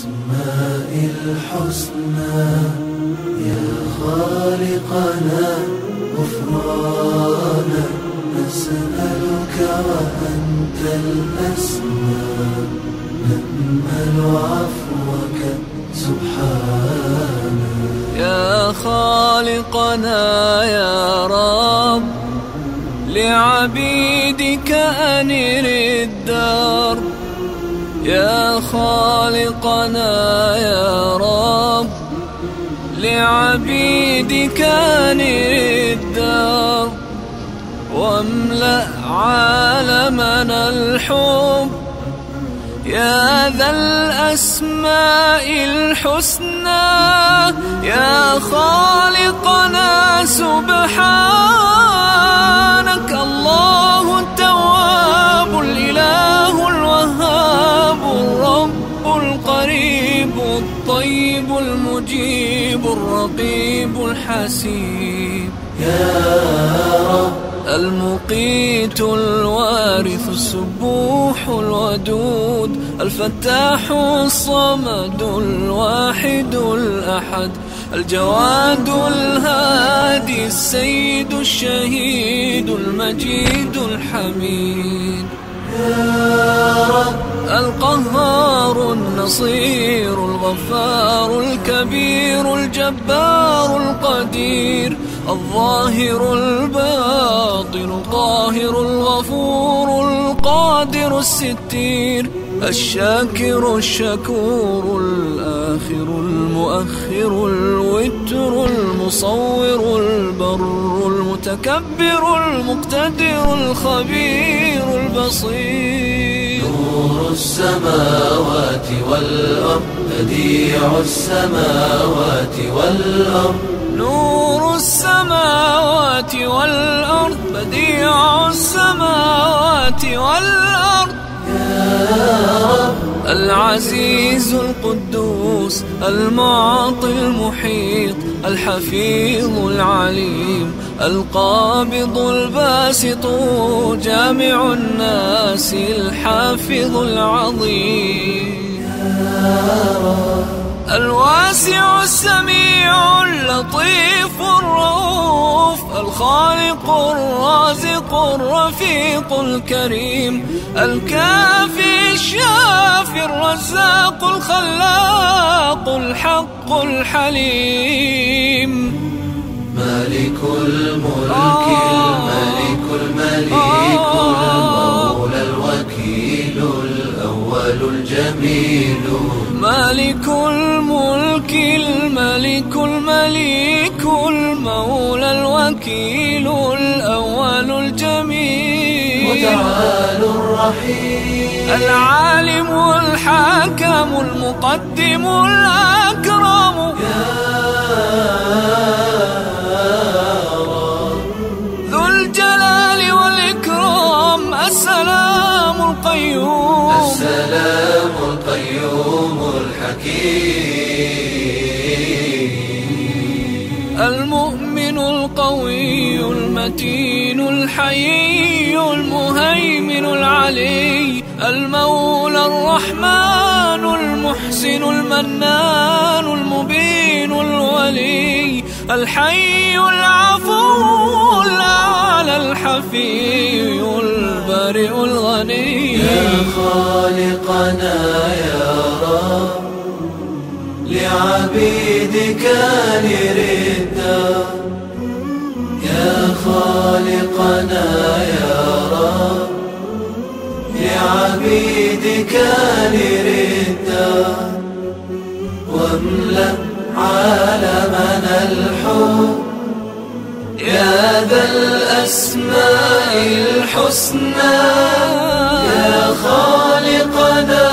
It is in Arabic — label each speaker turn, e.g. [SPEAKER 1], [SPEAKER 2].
[SPEAKER 1] الأسماء الحسنى يا خالقنا غفرانا نسألك وأنت الأسمى نأمل عفوك سبحانك
[SPEAKER 2] يا خالقنا يا رب لعبيدك أنر الدرب يا خالقنا يا رب لعبيدك أنر الدرب واملأ عالمنا الحب يا ذا الأسماء الحسنى يا خالقنا سبحانك الله التواب الإله الوهاب الرب القريب الطيب المجيب الرقيب الحسيب
[SPEAKER 1] يا رب
[SPEAKER 2] المقيت الوارث السبوح الودود الفتاح الصمد الواحد الأحد الجواد الهادي السيد الشهيد المجيد الحميد
[SPEAKER 1] يا رب
[SPEAKER 2] القهار النصير الغفار الكبير الجبار القدير الظاهر الباطن القاهر الغفور القادر الستير الشاكر الشكور الآخر المؤخر الوتر المصور البر المتكبر المقتدر الخبير البصير
[SPEAKER 1] نور السماوات والأرض بديع السماوات والأرض
[SPEAKER 2] نور السماوات والأرض بديع السماوات والأرض العزيز القدوس المعطي المحيط الحفيظ العليم القابض الباسط جامع الناس الحافظ العظيم الواسع السميع اللطيف الرؤوف الخالق الرازق الرفيق الكريم الكافي الشافي الرزاق الخلاق الحق الحليم
[SPEAKER 1] مالك الملك الملك المليك المولى الوكيل الأول الجميل
[SPEAKER 2] مالك الملك الملك المليك المولى الوكيل الأول الجميل
[SPEAKER 1] متعال الرحيم
[SPEAKER 2] العالم الحاكم المقدم الأكرم ذو الجلال والإكرام السلام القيوم
[SPEAKER 1] السلام القيوم الحكيم
[SPEAKER 2] المؤمن القوي المتين الحيي المهيمن العلي المولى الرحمن المحسن المنان المبين الولي الحي العفو الأعلى الحفي البارئ الغني
[SPEAKER 1] يا خالقنا يا رب لعبيدك نردا يا خالقنا يا رب لعبيدك نردا واملأ عالمنا الحب يا ذا الأسماء الحسنى يا خالقنا